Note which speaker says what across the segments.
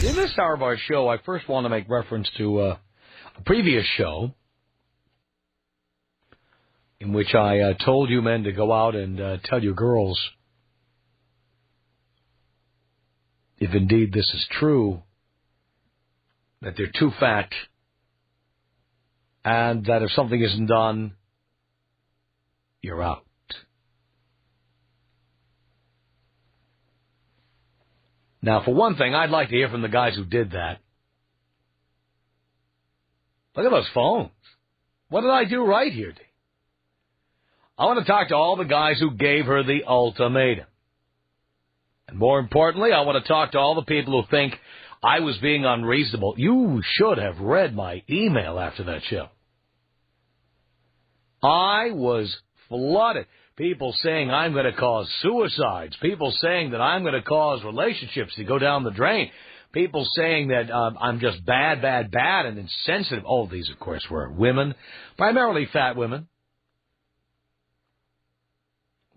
Speaker 1: In this hour of our show, I first want to make reference to a previous show in which I told you men to go out and tell your girls, if indeed this is true, that they're too fat, and that if something isn't done, you're out. Now, for one thing, I'd like to hear from the guys who did that. Look at those phones. What did I do right here, D? I want to talk to all the guys who gave her the ultimatum. And more importantly, I want to talk to all the people who think I was being unreasonable. You should have read my email after that show. I was flooded. People saying I'm going to cause suicides. People saying that I'm going to cause relationships to go down the drain. People saying that I'm just bad and insensitive. All these, of course, were women, primarily fat women.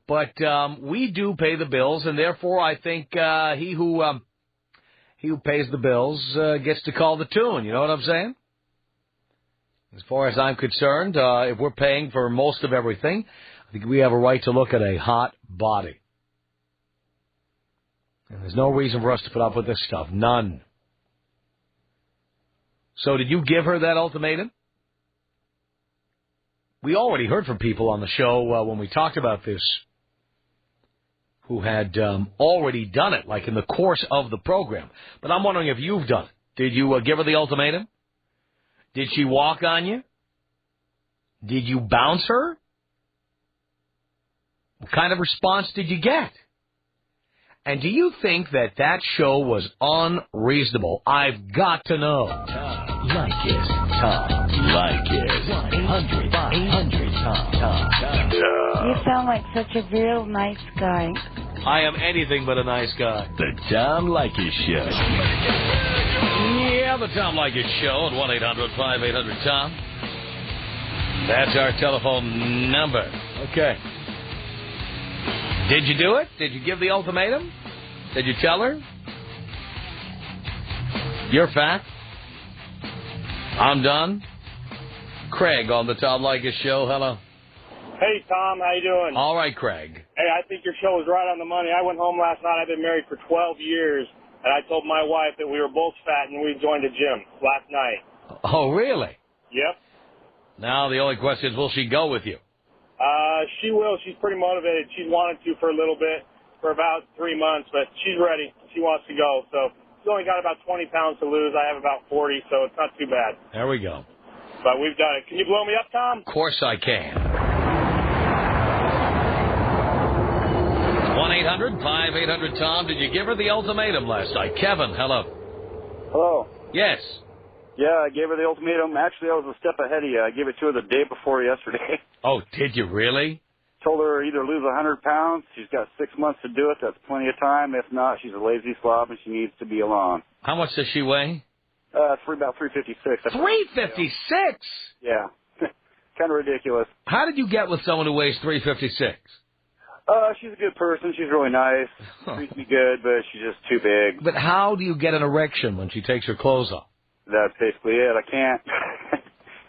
Speaker 1: But we do pay the bills, and therefore I think he who pays the bills gets to call the tune. You know what I'm saying? As far as I'm concerned, if we're paying for most of everything, I think we have a right to look at a hot body. And there's no reason for us to put up with this stuff. None. So did you give her that ultimatum? We already heard from people on the show when we talked about this who had already done it, like in the course of the program. But I'm wondering if you've done it. Did you give her the ultimatum? Did she walk on you? Did you bounce her? What kind of response did you get? And do you think that that show was unreasonable? I've got to know. Tom Leykis. Tom Leykis. 1-800-800-TOM.
Speaker 2: You sound like such a real nice guy.
Speaker 1: I am anything but a nice guy.
Speaker 3: The Tom Leykis Show.
Speaker 1: Yeah, the Tom Leykis Show at 1-800-5800-TOM. That's our telephone number. Okay. Did you do it? Did you give the ultimatum? Did you tell her? You're fat. I'm done. Craig on the Tom Leykis Show. Hello.
Speaker 4: Hey, Tom. How you doing?
Speaker 1: All right, Craig.
Speaker 4: Hey, I think your show was right on the money. I went home last night. I've been married for 12 years, and I told my wife that we were both fat and we joined a gym last night.
Speaker 1: Oh, really?
Speaker 4: Yep.
Speaker 1: Now the only question is, will she go with you?
Speaker 4: She will. She's pretty motivated. She's wanted to for a little bit, for about 3 months, but she's ready. She wants to go. So she's only got about 20 pounds to lose. I have about 40, so it's not too bad.
Speaker 1: There we go.
Speaker 4: But we've done it. Can you blow me up, Tom?
Speaker 1: Of course I can. 1-800-5800-TOM. Did you give her the ultimatum last night? Kevin, hello.
Speaker 5: Hello.
Speaker 1: Yes.
Speaker 5: Yeah, I gave her the ultimatum. Actually, I was a step ahead of you. I gave it to her the day before yesterday.
Speaker 1: Oh, did you really?
Speaker 5: Told her either lose 100 pounds. She's got 6 months to do it. That's plenty of time. If not, she's a lazy slob and she needs to be alone.
Speaker 1: How much does she weigh?
Speaker 5: For about 356.
Speaker 1: 356?
Speaker 5: Yeah. Kind of ridiculous.
Speaker 1: How did you get with someone who weighs 356?
Speaker 5: She's a good person. She's really nice. Treats me good, but she's just too big.
Speaker 1: But how do you get an erection when she takes her clothes off?
Speaker 5: That's basically it. I can't.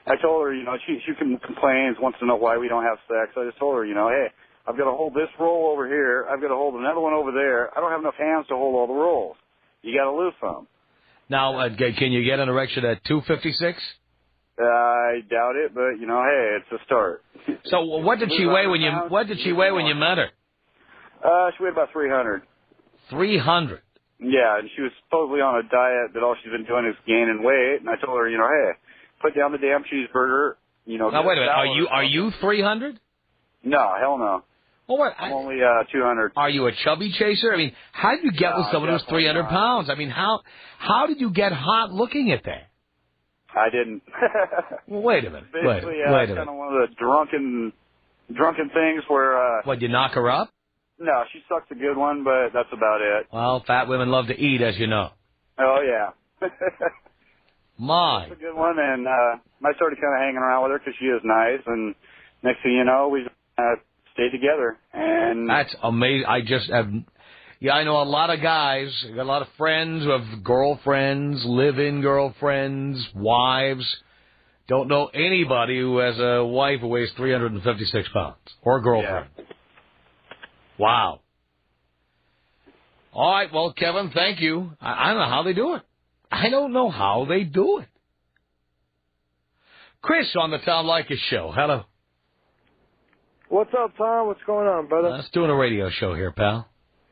Speaker 5: I told her, she complains, wants to know why we don't have sex. I just told her, hey, I've got to hold this roll over here. I've got to hold another one over there. I don't have enough hands to hold all the rolls. You got to lose some.
Speaker 1: Now, can you get an erection at 256?
Speaker 5: I doubt it, but hey, it's a start.
Speaker 1: So, what did she weigh when you met her?
Speaker 5: She weighed about 300.
Speaker 1: 300.
Speaker 5: Yeah, and she was supposedly on a diet that all she's been doing is gaining weight. And I told her, hey, put down the damn cheeseburger.
Speaker 1: Now wait a minute. Are you 300?
Speaker 5: No, hell no.
Speaker 1: Well, what?
Speaker 5: I'm only 200.
Speaker 1: Are you a chubby chaser? I mean, how did you get with someone who's 300 pounds? I mean, how did you get hot looking at that?
Speaker 5: I didn't.
Speaker 1: Well, wait a minute.
Speaker 5: Basically,
Speaker 1: wait a
Speaker 5: kind
Speaker 1: minute.
Speaker 5: of one of the drunken things where.
Speaker 1: What, you knock her up?
Speaker 5: No, she sucks a good one, but that's about it.
Speaker 1: Well, fat women love to eat, as you know.
Speaker 5: Oh yeah.
Speaker 1: My.
Speaker 5: That's a good one, and I started kind of hanging around with her because she is nice, and next thing you know, we stayed together. And
Speaker 1: that's amazing. I just have. Yeah, I know a lot of guys. I got a lot of friends who have girlfriends, live-in girlfriends, wives. Don't know anybody who has a wife who weighs 356 pounds or a girlfriend. Yeah. Wow. All right, well, Kevin, thank you. I don't know how they do it. I don't know how they do it. Chris on the Tom Leykis Show. Hello.
Speaker 6: What's up, Tom? What's going on, brother?
Speaker 1: Let's doing a radio show here, pal.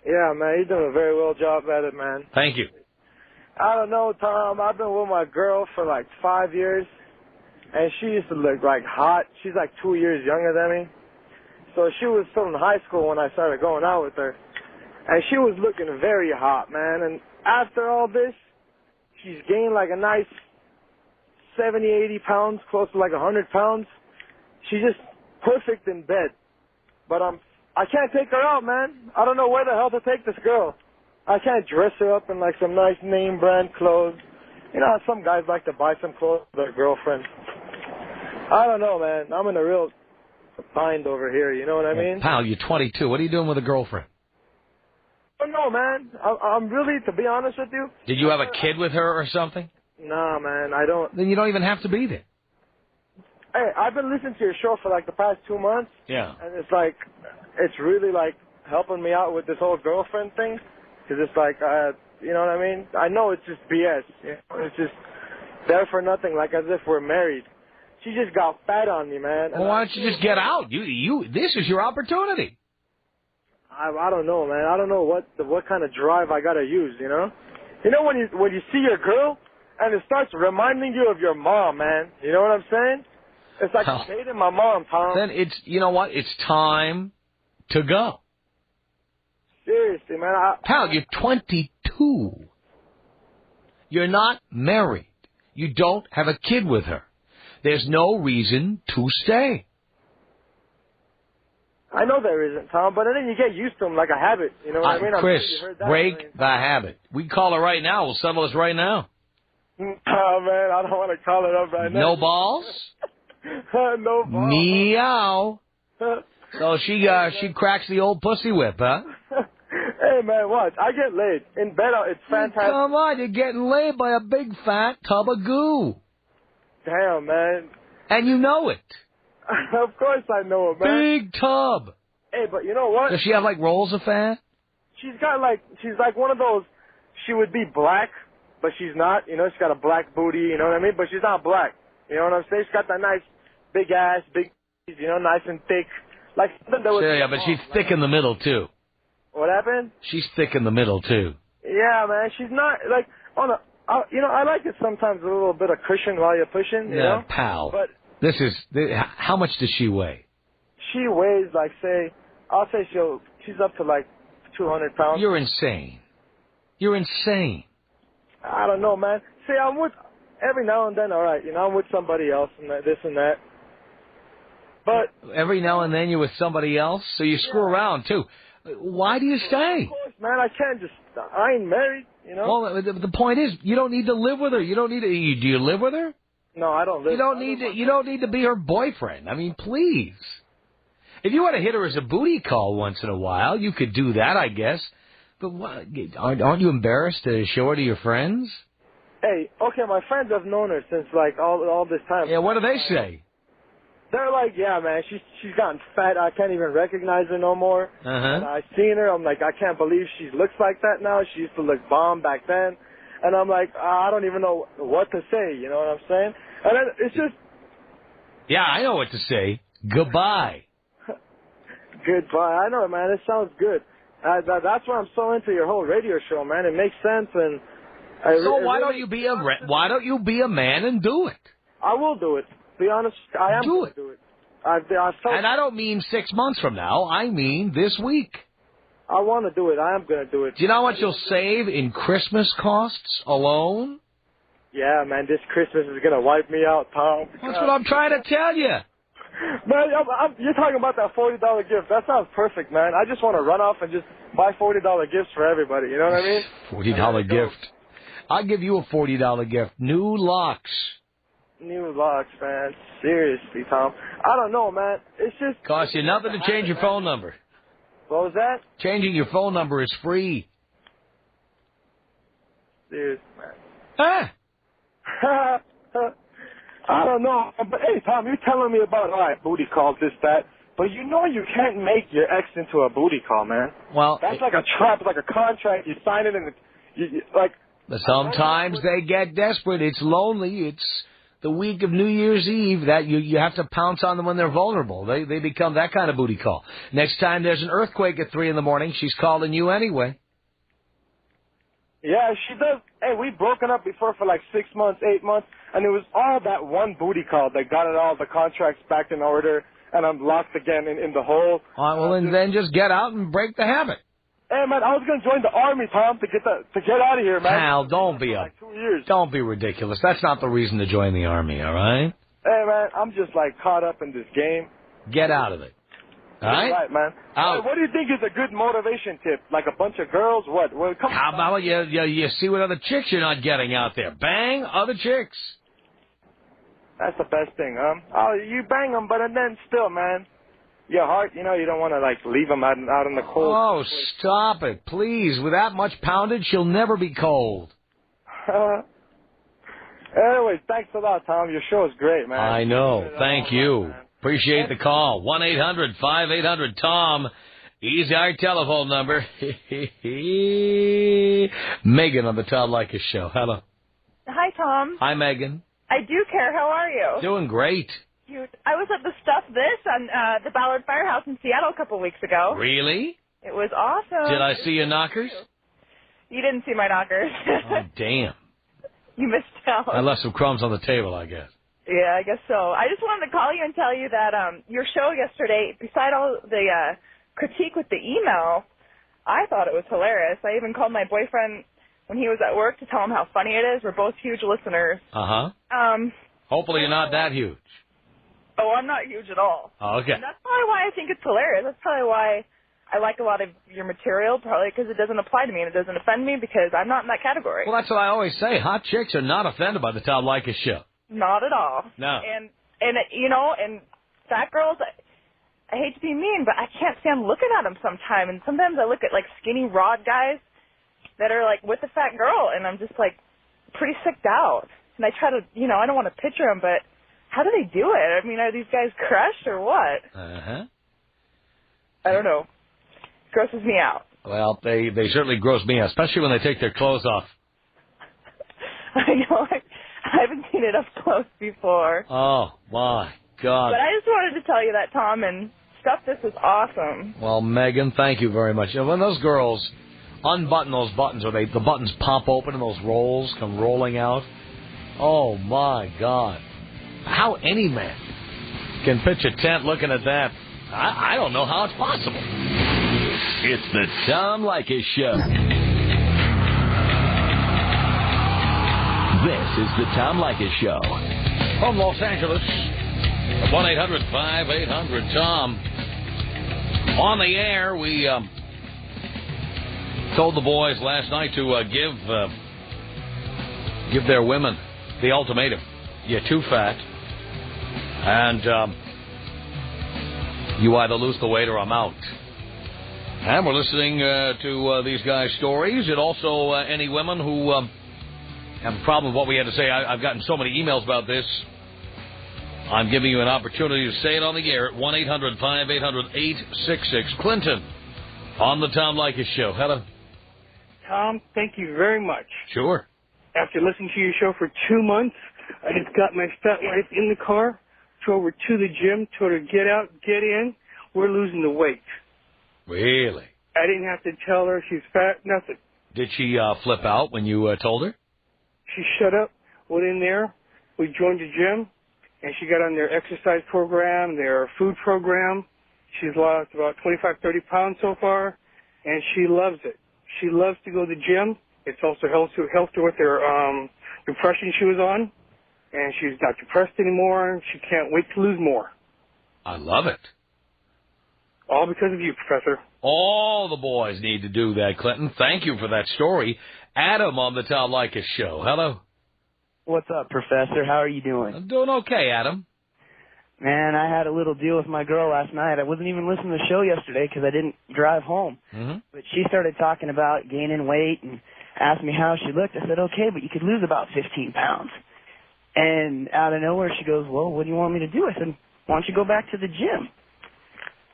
Speaker 6: Yeah, man, you're doing a very well job at it, man.
Speaker 1: Thank you.
Speaker 6: I don't know, Tom. I've been with my girl for like 5 years, and she used to look like hot. She's like 2 years younger than me. So she was still in high school when I started going out with her. And she was looking very hot, man. And after all this, she's gained like a nice 70, 80 pounds, close to like 100 pounds. She's just perfect in bed. But I can't take her out, man. I don't know where the hell to take this girl. I can't dress her up in like some nice name brand clothes. You know how some guys like to buy some clothes for their girlfriend. I don't know, man. I'm in a real bind over here, you know what I mean?
Speaker 1: Pal, you're 22. What are you doing with a girlfriend?
Speaker 6: I don't know, man. I'm really, to be honest with you.
Speaker 1: Did you have a kid with her or something?
Speaker 6: Nah, man, I don't.
Speaker 1: Then you don't even have to be there.
Speaker 6: Hey, I've been listening to your show for like the past 2 months.
Speaker 1: Yeah.
Speaker 6: And it's like, it's really like helping me out with this whole girlfriend thing. Because it's like, you know what I mean? I know it's just BS. You know? It's just there for nothing, like as if we're married. She just got fat on me, man.
Speaker 1: Well, why don't you just get out? This is your opportunity.
Speaker 6: I don't know, man. I don't know what kind of drive I gotta use, you know? You know when you see your girl and it starts reminding you of your mom, man. You know what I'm saying? It's like dating my mom, Tom.
Speaker 1: Then you know what? It's time to go.
Speaker 6: Seriously, man.
Speaker 1: Pal, you're 22. You're not married. You don't have a kid with her. There's no reason to stay.
Speaker 6: I know there isn't, Tom, but then you get used to them like a habit. You know what I mean?
Speaker 1: Chris, break the habit. We can call her right now. We'll settle this right now.
Speaker 6: Oh, man, I don't want to call it up right now.
Speaker 1: No balls?
Speaker 6: No balls.
Speaker 1: Meow. So she cracks the old pussy whip, huh?
Speaker 6: Hey, man, watch. I get laid. In bed, it's fantastic.
Speaker 1: Come on, you're getting laid by a big fat tub of goo.
Speaker 6: Damn, man.
Speaker 1: And you know it.
Speaker 6: Of course I know it, man.
Speaker 1: Big tub.
Speaker 6: Hey, but you know what?
Speaker 1: Does she have, like, rolls of fat?
Speaker 6: She's like one of those, she would be black, but she's not. You know, she's got a black booty, you know what I mean? But she's not black. You know what I'm saying? She's got that nice big ass, big, you know, nice and thick. Like something that was...
Speaker 1: Sure, yeah, but she's thick in the middle, too.
Speaker 6: What happened?
Speaker 1: She's thick in the middle, too.
Speaker 6: Yeah, man. She's not, like, you know, I like it sometimes a little bit of cushion while you're pushing, you know?
Speaker 1: Pal.
Speaker 6: But
Speaker 1: how much does she weigh?
Speaker 6: She weighs, like, I'll say she's up to, like, 200 pounds.
Speaker 1: You're insane. You're insane.
Speaker 6: I don't know, man. See, I'm with, every now and then, all right, you know, I'm with somebody else and this and that. But
Speaker 1: every now and then you're with somebody else, so you screw around, too. Why do you stay?
Speaker 6: Of course, man, I can't I ain't married, you know?
Speaker 1: Well, the point is, you don't need to live with her. You don't need to, do you live with her?
Speaker 6: No, I don't live.
Speaker 1: You don't need to be her boyfriend. I mean, please. If you want to hit her as a booty call once in a while, you could do that, I guess. But what, aren't you embarrassed to show her to your friends?
Speaker 6: Hey, okay, my friends have known her since, like, all this time.
Speaker 1: Yeah, what do they say?
Speaker 6: They're like, yeah, man, she's gotten fat. I can't even recognize her no more. And I seen her. I'm like, I can't believe she looks like that now. She used to look bomb back then. And I'm like, I don't even know what to say. You know what I'm saying? And then it's just...
Speaker 1: Yeah, I know what to say. Goodbye.
Speaker 6: Goodbye. I know, man. It sounds good. That's why I'm so into your whole radio show, man. It makes sense. And
Speaker 1: why don't you be a man and do it?
Speaker 6: I will do it. To be honest, I am going to do it.
Speaker 1: And I don't mean 6 months from now. I mean this week.
Speaker 6: I want to do it. I am going to do it.
Speaker 1: Do you know how much you'll save in Christmas costs alone?
Speaker 6: Yeah, man, this Christmas is going to wipe me out, Tom.
Speaker 1: That's what I'm trying to tell you.
Speaker 6: Man, you're talking about that $40 gift. That sounds perfect, man. I just want to run off and just buy $40 gifts for everybody. You know what I mean?
Speaker 1: $40 gift. I'll give you a $40 gift. New locks.
Speaker 6: New locks, man. Seriously, Tom. I don't know, man. It's just...
Speaker 1: Costs you nothing to change your phone number.
Speaker 6: What was that?
Speaker 1: Changing your phone number is free.
Speaker 6: Dude, man.
Speaker 1: Ah.
Speaker 6: I don't know. But, hey, Tom, you're telling me about, all right, booty calls, this, that. But you know you can't make your ex into a booty call, man.
Speaker 1: Well,
Speaker 6: that's like a trap. It's like a contract. You sign it and like.
Speaker 1: Sometimes they get desperate. It's lonely. It's the week of New Year's Eve that you have to pounce on them when they're vulnerable. They become that kind of booty call. Next time there's an earthquake at 3 a.m, she's calling you anyway.
Speaker 6: Yeah, she does. Hey, we've broken up before for like 6 months, 8 months, and it was all that one booty call that got it all the contracts back in order, and I'm locked again in the hole.
Speaker 1: All right, well, then just get out and break the habit.
Speaker 6: Hey, man, I was going to join the Army, Tom, to get out of here, man.
Speaker 1: Pal, don't be
Speaker 6: like 2 years.
Speaker 1: Don't be ridiculous. That's not the reason to join the Army, all right?
Speaker 6: Hey, man, I'm just, like, caught up in this game.
Speaker 1: Get out of it. All right?
Speaker 6: Right, man.
Speaker 1: Out.
Speaker 6: What do you think is a good motivation tip? Like a bunch of girls? What? Well, come
Speaker 1: How about you see what other chicks you're not getting out there? Bang other chicks.
Speaker 6: That's the best thing, huh? Oh, you bang them, but then still, man, your heart, you don't want to, like, leave them out in the cold.
Speaker 1: Oh, stop it, please. With that much poundage, she'll never be cold.
Speaker 6: Anyways, thanks a lot, Tom. Your show is great, man.
Speaker 1: I know. Thank you. Appreciate the call. 1-800-5800-TOM. Easy our telephone number. Megan on the Tom Leykis Show. Hello.
Speaker 7: Hi, Tom.
Speaker 1: Hi, Megan.
Speaker 7: I do care. How are you?
Speaker 1: Doing great.
Speaker 7: Cute. I was at the Stuff This on the Ballard Firehouse in Seattle a couple weeks ago.
Speaker 1: Really?
Speaker 7: It was awesome.
Speaker 1: Did I see your knockers?
Speaker 7: You didn't see my knockers.
Speaker 1: Oh, damn.
Speaker 7: You missed out.
Speaker 1: I left some crumbs on the table, I guess.
Speaker 7: Yeah, I guess so. I just wanted to call you and tell you that your show yesterday, beside all the critique with the email, I thought it was hilarious. I even called my boyfriend when he was at work to tell him how funny it is. We're both huge listeners.
Speaker 1: Uh-huh. Hopefully you're not that huge.
Speaker 7: Oh, I'm not huge at all.
Speaker 1: Oh, okay.
Speaker 7: And that's probably why I think it's hilarious. That's probably why I like a lot of your material, probably because it doesn't apply to me and it doesn't offend me because I'm not in that category.
Speaker 1: Well, that's what I always say. Hot chicks are not offended by the Tom Leykis Show.
Speaker 7: Not at all.
Speaker 1: No.
Speaker 7: And fat girls, I hate to be mean, but I can't stand looking at them sometimes. And sometimes I look at, like, skinny, rod guys that are, like, with a fat girl, and I'm just, like, pretty sicked out. And I try to, I don't want to picture them, but how do they do it? I mean, are these guys crushed or what?
Speaker 1: Uh-huh.
Speaker 7: I don't know. Grosses me out.
Speaker 1: Well, they certainly gross me out, especially when they take their clothes off.
Speaker 7: I know. I haven't seen it up close before.
Speaker 1: Oh, my God.
Speaker 7: But I just wanted to tell you that, Tom, and Stuff This was awesome.
Speaker 1: Well, Megan, thank you very much. When those girls unbutton those buttons or the buttons pop open and those rolls come rolling out, oh, my God. How any man can pitch a tent looking at that, I don't know how it's possible.
Speaker 3: It's the Tom Leykis Show. This is the Tom Leykis Show.
Speaker 1: From Los Angeles, 1-800-5800-TOM. On the air, we told the boys last night to give their women the ultimatum. You're too fat, and you either lose the weight or I'm out. And we're listening to these guys' stories, and also any women who have a problem with what we had to say. I've gotten so many emails about this. I'm giving you an opportunity to say it on the air at 1-800-5800-866. Clinton, on the Tom Leykis Show. Hello.
Speaker 8: Tom, thank you very much.
Speaker 1: Sure.
Speaker 8: After listening to your show for 2 months, I just got my fat wife in the car, drove her to the gym, told her, get out, get in. We're losing the weight.
Speaker 1: Really?
Speaker 8: I didn't have to tell her she's fat, nothing.
Speaker 1: Did she flip out when you told her?
Speaker 8: She shut up, went in there, we joined the gym, and she got on their exercise program, their food program. She's lost about 25, 30 pounds so far, and she loves it. She loves to go to the gym. It's also helped her with her depression she was on, and she's not depressed anymore. She can't wait to lose more.
Speaker 1: I love it.
Speaker 8: All because of you, Professor.
Speaker 1: All the boys need to do that, Clinton. Thank you for that story. Adam on the Tom Leykis Show. Hello.
Speaker 9: What's up, Professor? How are you doing?
Speaker 1: I'm doing okay, Adam.
Speaker 9: Man, I had a little deal with my girl last night. I wasn't even listening to the show yesterday because I didn't drive home.
Speaker 1: Mm-hmm.
Speaker 9: But she started talking about gaining weight and asked me how she looked. I said, okay, but you could lose about 15 pounds. And out of nowhere, she goes, well, what do you want me to do? I said, why don't you go back to the gym?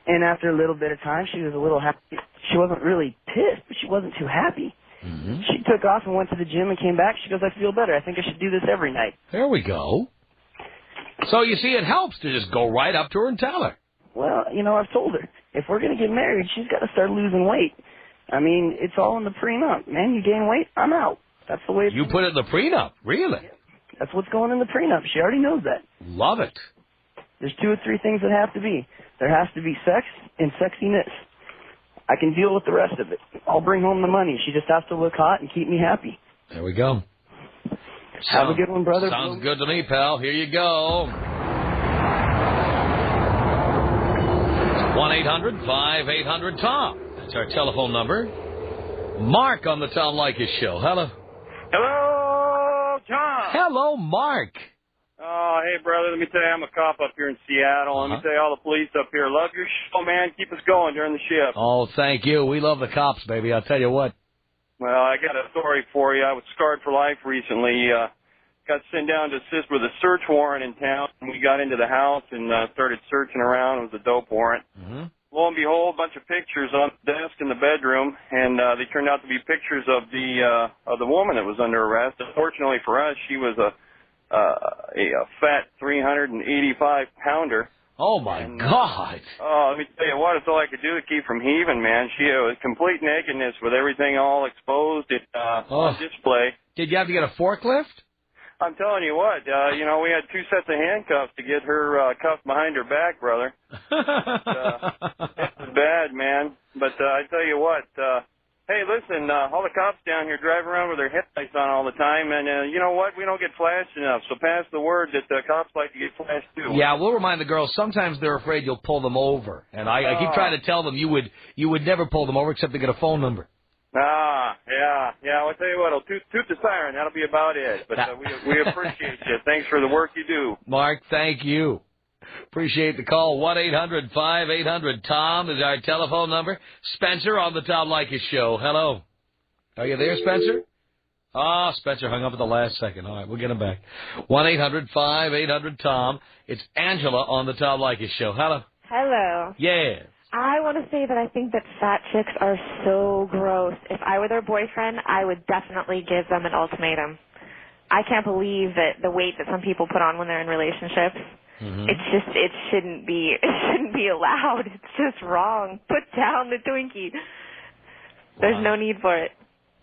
Speaker 9: And after a little bit of time, she was a little happy. She wasn't really pissed, but she wasn't too happy.
Speaker 1: Mm-hmm.
Speaker 9: She took off and went to the gym and came back. She goes, I feel better. I think I should do this every night.
Speaker 1: There we go. So, you see, it helps to just go right up to her and tell her.
Speaker 9: Well, you know, I've told her, if we're going to get married, she's got to start losing weight. I mean, it's all in the prenup. Man, you gain weight, I'm out. That's the way it's...
Speaker 1: You put it in the prenup? Really?
Speaker 9: That's what's going in the prenup. She already knows that.
Speaker 1: Love it.
Speaker 9: There's 2 or 3 things that have to be. There has to be sex and sexiness. I can deal with the rest of it. I'll bring home the money. She just has to look hot and keep me happy.
Speaker 1: There we go.
Speaker 9: Have a good one, brother.
Speaker 1: Sounds good to me, pal. Here you go. 1-800-5800-TOM. That's our telephone number. Mark on the Tom Leykis Show. Hello.
Speaker 10: Hello, Tom.
Speaker 1: Hello, Mark.
Speaker 10: Oh, hey, brother. Let me tell you, I'm a cop up here in Seattle. Let me tell you, all the police up here love your show, man. Keep us going during the shift.
Speaker 1: Oh, thank you. We love the cops, baby. I'll tell you what.
Speaker 10: Well, I got a story for you. I was scarred for life recently. Got sent down to assist with a search warrant in town. We got into the house and started searching around. It was a dope warrant.
Speaker 1: Mm-hmm.
Speaker 10: Lo and behold, a bunch of pictures on the desk in the bedroom, and they turned out to be pictures of the woman that was under arrest. Unfortunately for us, she was a fat 385-pounder.
Speaker 1: Oh, my God.
Speaker 10: Oh, let me tell you what, it's all I could do to keep from heaving, man. She was complete nakedness with everything all exposed on display.
Speaker 1: Did you have to get a forklift?
Speaker 10: I'm telling you what, we had 2 sets of handcuffs to get her cuffed behind her back, brother. It was bad, man. But I tell you what, hey, listen, all the cops down here drive around with their headlights on all the time, and you know what? We don't get flashed enough, so pass the word that cops like to get flashed too.
Speaker 1: Yeah, we'll remind the girls, sometimes they're afraid you'll pull them over. And I keep trying to tell them you would never pull them over except to get a phone number.
Speaker 10: Yeah. I'll tell you what, I'll toot the siren. That'll be about it. But we appreciate you. Thanks for the work you do.
Speaker 1: Mark, thank you. Appreciate the call. 1-800-5800-TOM is our telephone number. Spencer on the Tom Leykis Show. Hello. Are you there, Spencer? Spencer hung up at the last second. All right, we'll get him back. 1-800-5800-TOM. It's Angela on the Tom Leykis Show. Hello.
Speaker 11: Hello.
Speaker 1: Yeah.
Speaker 11: I want to say that I think that fat chicks are so gross. If I were their boyfriend, I would definitely give them an ultimatum. I can't believe that the weight that some people put on when they're in relationships.
Speaker 1: Mm-hmm.
Speaker 11: It shouldn't be allowed. It's just wrong. Put down the Twinkie. There's no need for it.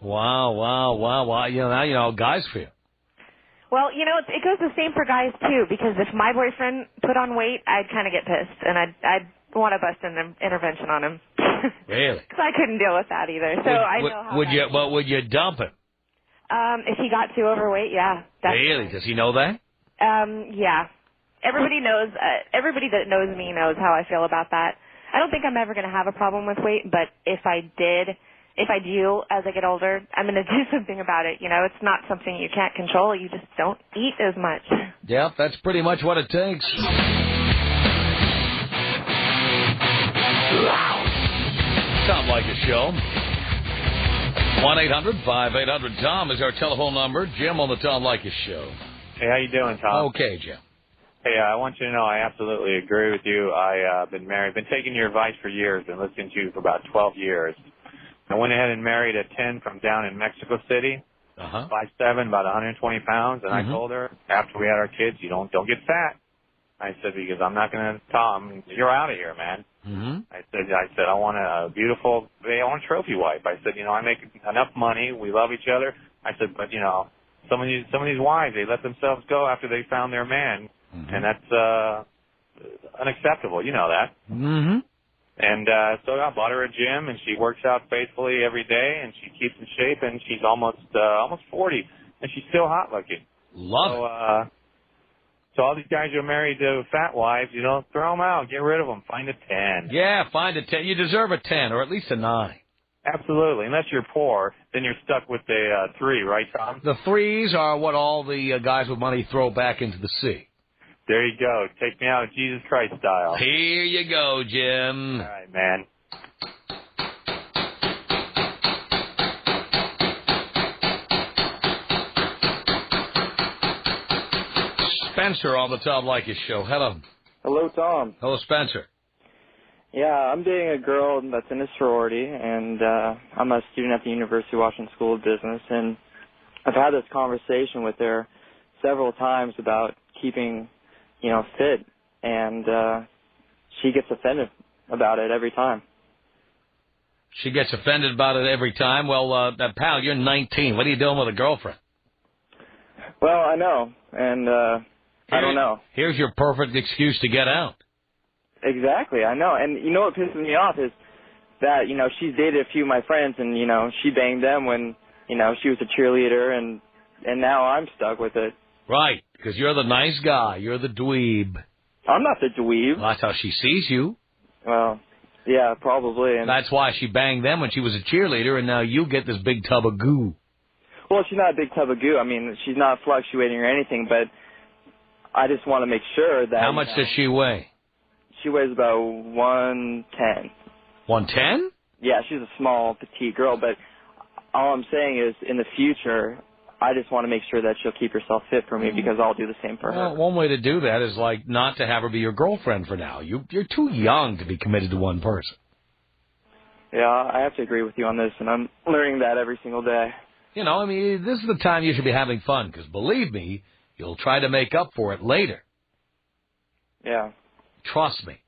Speaker 1: Wow. Now you know how guys feel.
Speaker 11: Well, it goes the same for guys too, because if my boyfriend put on weight, I'd kind of get pissed, and I'd want to bust an intervention on him.
Speaker 1: Really?
Speaker 11: Because I couldn't deal with that either. So I know how.
Speaker 1: Would you dump him?
Speaker 11: If he got too overweight, yeah.
Speaker 1: Really? Does he know that?
Speaker 11: Yeah. Everybody knows. Everybody that knows me knows how I feel about that. I don't think I'm ever going to have a problem with weight, but if I do as I get older, I'm going to do something about it. It's not something you can't control. You just don't eat as much.
Speaker 1: Yeah, that's pretty much what it takes. Tom Leykis Show. 1-800-5800-TOM is our telephone number. Jim on the Tom Leykis Show.
Speaker 12: Hey, how you doing, Tom?
Speaker 1: Okay, Jim.
Speaker 12: Hey, I want you to know I absolutely agree with you. I've been married, been taking your advice for years, been listening to you for about 12 years. I went ahead and married a 10 from down in Mexico City, 5'7", about 120 pounds, and I told her after we had our kids, you don't get fat. I said, because I'm not going to, Tom, you're out of here, man. I said, I want a beautiful, I want a trophy wife. I said, I make enough money. We love each other. I said, but, some of these wives, they let themselves go after they found their man, and that's unacceptable. You know that. And so I bought her a gym, and she works out faithfully every day, and she keeps in shape, and she's almost 40, and she's still hot looking.
Speaker 1: Love it.
Speaker 12: So all these guys who are married to fat wives, throw them out, get rid of them, find a 10.
Speaker 1: Yeah, find a 10. You deserve a 10 or at least a 9.
Speaker 12: Absolutely. Unless you're poor, then you're stuck with the 3, right, Tom?
Speaker 1: The 3s are what all the guys with money throw back into the sea.
Speaker 12: There you go. Take me out Jesus Christ style.
Speaker 1: Here you go, Jim.
Speaker 12: All right, man.
Speaker 1: Spencer on the Tom Leykis Show. Hello.
Speaker 13: Hello, Tom.
Speaker 1: Hello, Spencer.
Speaker 13: Yeah, I'm dating a girl that's in a sorority, and I'm a student at the University of Washington School of Business, and I've had this conversation with her several times about keeping, fit, and she gets offended about it every time.
Speaker 1: She gets offended about it every time? Well, pal, you're 19. What are you doing with a girlfriend?
Speaker 13: Well, I know, and I don't know.
Speaker 1: Here's your perfect excuse to get out.
Speaker 13: Exactly, I know. And you know what pisses me off is that, she's dated a few of my friends, and, she banged them when, she was a cheerleader, and now I'm stuck with it.
Speaker 1: Right, because you're the nice guy. You're the dweeb.
Speaker 13: I'm not the dweeb.
Speaker 1: Well, that's how she sees you.
Speaker 13: Well, yeah, probably. And
Speaker 1: that's why she banged them when she was a cheerleader, and now you get this big tub of goo.
Speaker 13: Well, she's not a big tub of goo. I mean, she's not fluctuating or anything, but I just want to make sure that...
Speaker 1: How much does she weigh?
Speaker 13: She weighs about 110.
Speaker 1: 110?
Speaker 13: Yeah, she's a small, petite girl, but all I'm saying is in the future, I just want to make sure that she'll keep herself fit for me because I'll do the same for her.
Speaker 1: Well, one way to do that is, not to have her be your girlfriend for now. You're too young to be committed to one person.
Speaker 13: Yeah, I have to agree with you on this, and I'm learning that every single day.
Speaker 1: This is the time you should be having fun, because believe me, you'll try to make up for it later.
Speaker 13: Yeah.
Speaker 1: Trust me.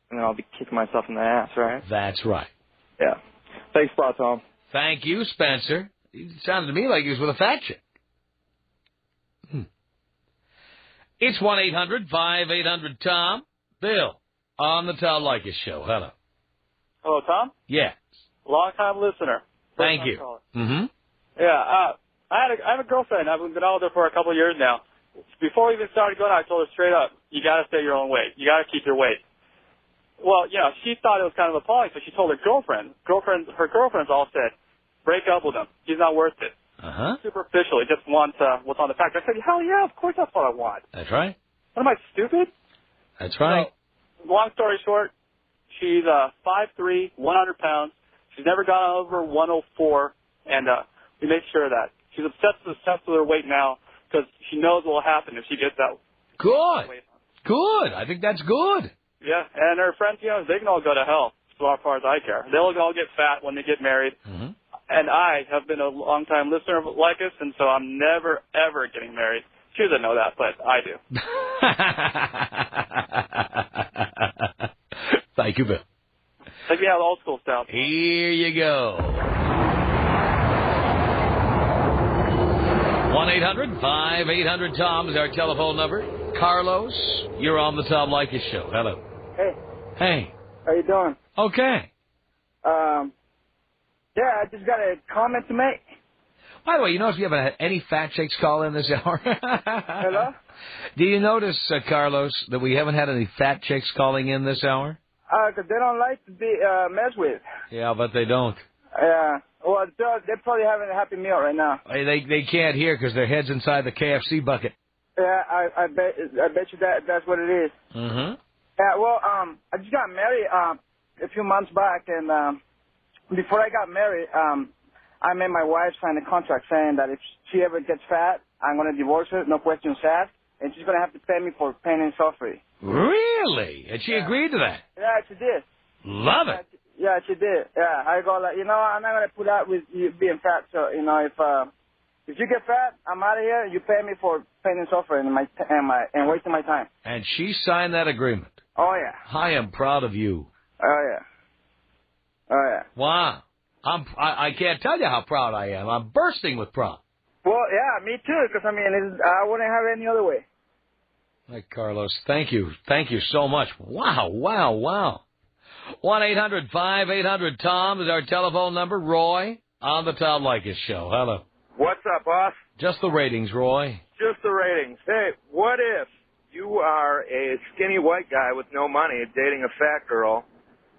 Speaker 13: And then I'll be kicking myself in the ass, right?
Speaker 1: That's right.
Speaker 13: Yeah. Thanks a lot, Tom.
Speaker 1: Thank you, Spencer. It sounded to me like he was with a fat chick. It's 1-800-5800-TOM. Bill, on the Tom Leykis Show. Hello.
Speaker 14: Hello, Tom?
Speaker 1: Yes.
Speaker 14: Long-time listener.
Speaker 1: Thank you.
Speaker 14: Mm-hmm. Yeah, I have a girlfriend. I've been out with her for a couple of years now. Before we even started going out, I told her straight up, you got to stay your own weight. You got to keep your weight. Well, she thought it was kind of appalling, so she told her girlfriend. Her girlfriends all said, break up with him. He's not worth it.
Speaker 1: Uh-huh.
Speaker 14: Superficial. He just wants what's on the pack. I said, hell yeah, of course that's what I want.
Speaker 1: That's right.
Speaker 14: What, am I stupid?
Speaker 1: That's right.
Speaker 14: So, long story short, she's 5'3", 100 pounds. She's never gone over 104, and we make sure of that. She's obsessed with her weight now because she knows what will happen if she gets that.
Speaker 1: Good. Good. I think that's good.
Speaker 14: Yeah, and her friends, they can all go to hell as far as I care. They'll all get fat when they get married. Mm-hmm. And I have been a long-time listener of Leykis, and so I'm never, ever getting married. She doesn't know that, but I
Speaker 1: do. Thank you, Bill.
Speaker 14: Take me out old school style.
Speaker 1: Here you go. 1-800-5800-TOM is our telephone number. Carlos, you're on the Tom Leykis Show. Hello.
Speaker 15: Hey.
Speaker 1: Hey.
Speaker 15: How you doing?
Speaker 1: Okay.
Speaker 15: Yeah, I just got a comment to make.
Speaker 1: By the way, you notice we haven't had any fat chicks call in this hour?
Speaker 15: Hello?
Speaker 1: Do you notice, Carlos, that we haven't had any fat chicks calling in this hour?
Speaker 15: Because they don't like to be messed with.
Speaker 1: Yeah, but they don't.
Speaker 15: Yeah. Well, they're probably having a happy meal right now.
Speaker 1: They can't hear because their head's inside the KFC bucket.
Speaker 15: Yeah, I bet you that's what it is.
Speaker 1: Mm-hmm.
Speaker 15: Yeah, well, I just got married a few months back, and before I got married, I made my wife sign a contract saying that if she ever gets fat, I'm going to divorce her, no questions asked, and she's going to have to pay me for pain and suffering.
Speaker 1: Really? And she agreed to that?
Speaker 15: Yeah, she did.
Speaker 1: Love it.
Speaker 15: Yeah, she did. Yeah, I go like, I'm not going to put up with you being fat. So, if you get fat, I'm out of here. You pay me for pain and suffering and wasting my time.
Speaker 1: And she signed that agreement.
Speaker 15: Oh yeah.
Speaker 1: I am proud of you.
Speaker 15: Oh yeah. Oh yeah.
Speaker 1: Wow. I can't tell you how proud I am. I'm bursting with pride.
Speaker 15: Well, yeah, me too. Because I wouldn't have it any other way.
Speaker 1: Hey, Carlos, thank you. Thank you so much. Wow, wow, wow. 1-800-5800-TOM is our telephone number. Roy, on the Tom Leykis Show. Hello.
Speaker 16: What's up, boss?
Speaker 1: Just the ratings, Roy.
Speaker 16: Just the ratings. Hey, what if you are a skinny white guy with no money dating a fat girl,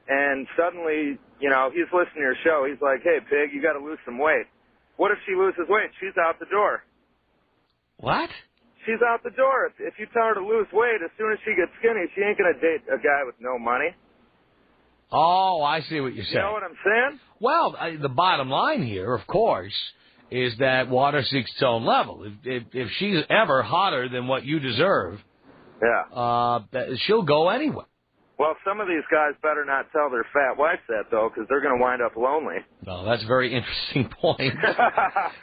Speaker 16: and suddenly, he's listening to your show. He's like, hey, pig, you got to lose some weight. What if she loses weight? She's out the door.
Speaker 1: What?
Speaker 16: she's out the door. If you tell her to lose weight, as soon as she gets skinny, she ain't going to date a guy with no money.
Speaker 1: Oh, I see what you're saying.
Speaker 16: You know what I'm saying?
Speaker 1: Well, the bottom line here, of course, is that water seeks its own level. If she's ever hotter than what you deserve, she'll go anyway.
Speaker 16: Well, some of these guys better not tell their fat wife that, though, because they're going to wind up lonely.
Speaker 1: No, that's a very interesting point.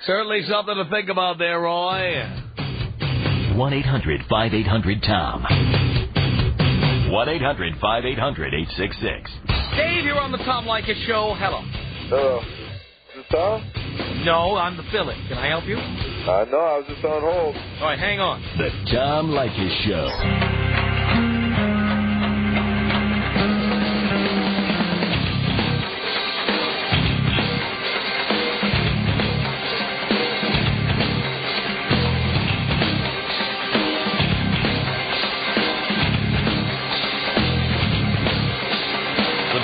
Speaker 1: Certainly something to think about there, Roy.
Speaker 3: 1-800-5800-TOM. 1-800-5800-866.
Speaker 1: Dave, you're on the Tom Leykis Show. Hello.
Speaker 17: Hello. Is this Tom?
Speaker 1: No, I'm the Philly. Can I help you?
Speaker 17: No, I was just on hold.
Speaker 1: All right, hang on.
Speaker 3: The Tom Leykis Show.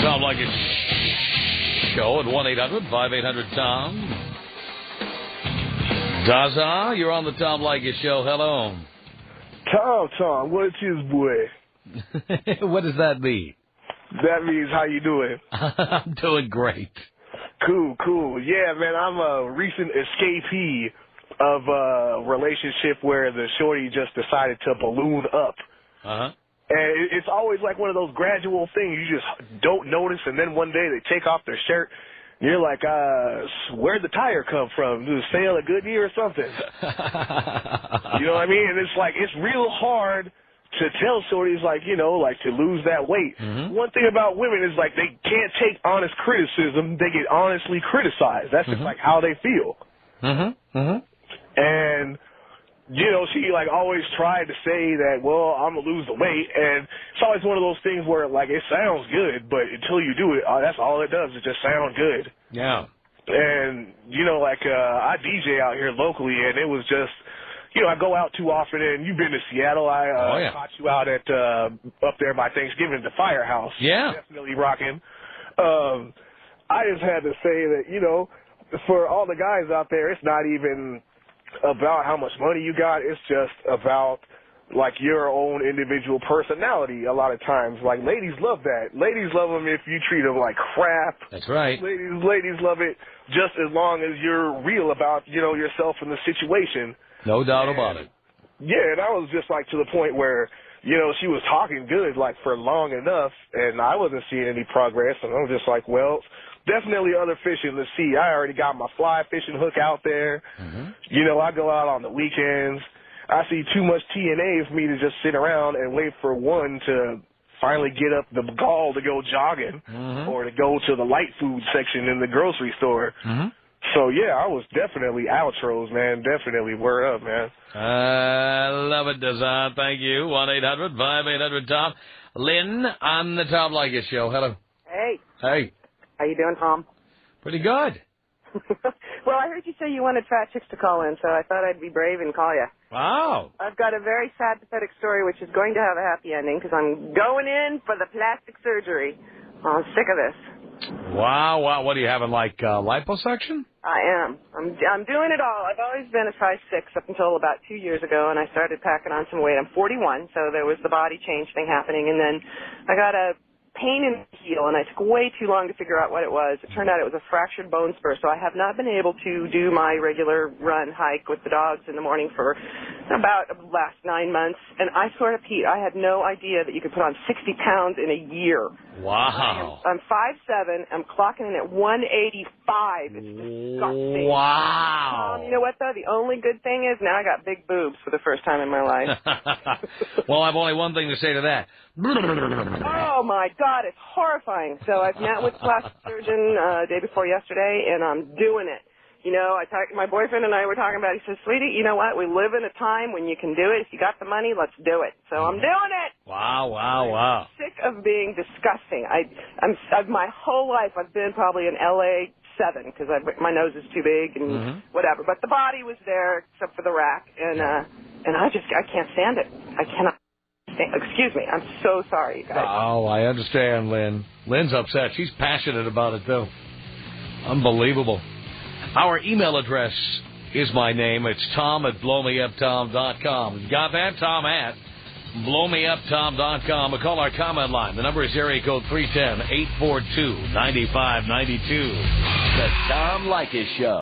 Speaker 1: Tom Leykis Show at 1-800-5800-TOM. Daza, you're on the Tom Leykis Show. Hello.
Speaker 18: Tom, what is boy?
Speaker 1: What does that mean?
Speaker 18: That means how you doing?
Speaker 1: I'm doing great.
Speaker 18: Cool. Yeah, man, I'm a recent escapee of a relationship where the shorty just decided to balloon up.
Speaker 1: Uh-huh.
Speaker 18: And it's always like one of those gradual things you just don't notice, and then one day they take off their shirt, and you're like, where'd the tire come from? Did it sail a Goodyear or something? You know what I mean? And it's like, it's real hard to tell shorties, like, you know, like to lose that weight.
Speaker 1: Mm-hmm.
Speaker 18: One thing about women is like they can't take honest criticism. They get honestly criticized. That's just like how they feel. And you know, she like always tried to say that, well, I'm gonna lose the weight, and it's always one of those things where like it sounds good, but until you do it, that's all it does is just sound good.
Speaker 1: Yeah.
Speaker 18: And you know, like I DJ out here locally, and it was just, you know, I go out too often, and you've been to Seattle. I caught you out at up there by Thanksgiving at the Firehouse.
Speaker 1: Yeah.
Speaker 18: Definitely rocking. I just had to say that, you know, for all the guys out there, it's not even about how much money you got. It's just about like your own individual personality. A lot of times, like ladies love that. Ladies love them if you treat them like crap.
Speaker 1: That's right.
Speaker 18: Ladies love it just as long as you're real about, you know, yourself and the situation.
Speaker 1: No doubt about it.
Speaker 18: Yeah, and I was just like to the point where, you know, she was talking good like for long enough, and I wasn't seeing any progress, and I was just like, well, definitely other fish in the sea. I already got my fly fishing hook out there. You know, I go out on the weekends. I see too much TNA for me to just sit around and wait for one to finally get up the gall to go jogging or to go to the light food section in the grocery store. So, yeah, I was definitely outros, man. Definitely. Word up, man.
Speaker 1: I love it, Dazan. Thank you. 1-800-5800-TOM. Lynn on the Tom Leykis Show. Hello.
Speaker 19: Hey.
Speaker 1: Hey.
Speaker 19: How you doing, Tom?
Speaker 1: Pretty good.
Speaker 19: Well, I heard you say you wanted fat chicks to call in, so I thought I'd be brave and call you.
Speaker 1: Wow.
Speaker 19: I've got a very sad, pathetic story, which is going to have a happy ending, because I'm going in for the plastic surgery. I'm sick of this.
Speaker 1: Wow. What are you having, like liposuction?
Speaker 19: I am. I'm doing it all. I've always been a size 6 up until about 2 years ago, and I started packing on some weight. I'm 41, so there was the body change thing happening, and then I got a pain in the heel, and I took way too long to figure out what it was. It turned out it was a fractured bone spur, so I have not been able to do my regular run hike with the dogs in the morning for about the last 9 months. And I swear to Pete, I had no idea that you could put on 60 pounds in a year.
Speaker 1: Wow.
Speaker 19: I'm 5'7". I'm clocking in at 185. It's disgusting.
Speaker 1: Wow.
Speaker 19: You know what, though? The only good thing is now I got big boobs for the first time in my life.
Speaker 1: Well, I have only one thing to say to that.
Speaker 19: Oh, my God, it's horrifying. So I've met with the plastic surgeon day before yesterday, and I'm doing it. You know, my boyfriend and I were talking about it. He says, sweetie, you know what? We live in a time when you can do it. If you got the money, let's do it. So I'm doing it.
Speaker 1: Wow.
Speaker 19: I'm sick of being disgusting. My whole life I've been probably an LA 7 because my nose is too big and whatever. But the body was there except for the rack, and I can't stand it. I cannot. Excuse me. I'm so sorry, you guys.
Speaker 1: Oh, I understand, Lynn. Lynn's upset. She's passionate about it, though. Unbelievable. Our email address is my name. It's Tom at blowmeuptom.com. Got that? Tom at blowmeuptom.com. Or call our comment line. The number is area code 310-842-9592.
Speaker 3: The Tom Leykis Show.